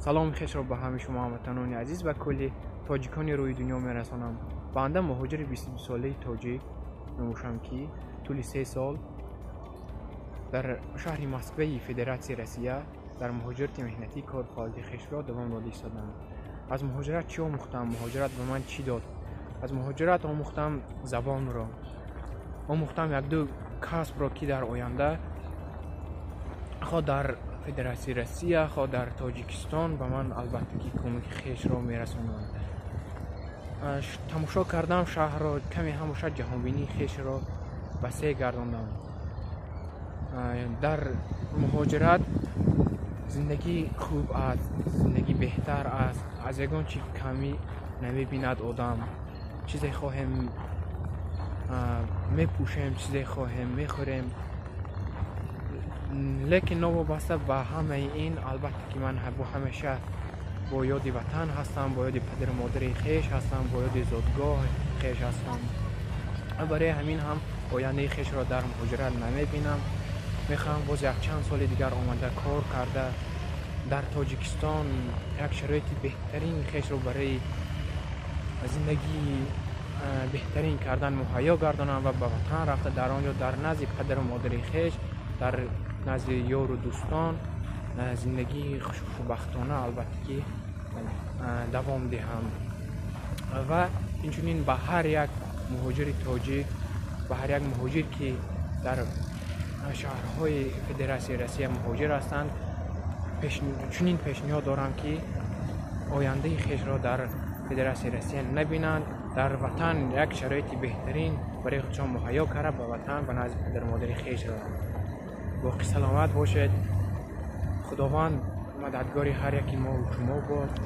سلام خیش را به همه شما هموطنان عزیز و کلی تاجیکان روی دنیا میرسانم. بنده مهاجر 22 ساله تاجیک نموشم که طول 3 سال در شهر مسکو فدراسیون روسیه در مهاجرت مهنتی کار فعالیت خیش را دوام داده ایستادم. از مهاجرت چی آموختم؟ مهاجرت به من چی داد؟ از مهاجرت آموختم زبان را، آموختم یک دو کسب را که در آینده خود در فدراسیون روسیه خود در تاجیکستان به من البته که کمک خیش را میرسانند. تماشا کردم شهر را، کمی هموشه جهانبینی خیش را وسیع گرداندم. در مهاجرت زندگی خوب است، زندگی بهتر است، از یگان چیز کمی نمیبیند آدم. چیزی خواهیم میپوشیم، چیزی خواهیم میخوریم، لیکن نوابسته به همه این البته که من با همیشه با یاد وطن هستم، با یاد پدر و مادر خیش هستم، با یاد زادگاه خیش هستم. برای همین هم آینده خیش را در مهاجرت نمیبینم. میخوام باز یک چند سال دیگر آمده کار کرده در تاجیکستان یک شرایط بهترین خیش را برای زندگی بهترین کردن مهیا گردانم و به وطن رفته در آنجا در نزد پدر و مادر خیش، در نزد یار و دوستان زندگی خوشبختانه البته که دوام دهم. و اینچنین به هر یک مهاجر تاجیک، به هر یک مهاجر که در شهرهای فدراسیون روسیه مهاجر هستند چنین پیشنهاد دارم که آینده خیش را در فدراسیون روسیه نبینند، در وطن یک شرایط بهترین برای خودشان مهیا کرده به وطن و نزد پدر مادر خیش را. باقی سلامت باشید. خداوند مددگاری هر یکی ما و شما باد.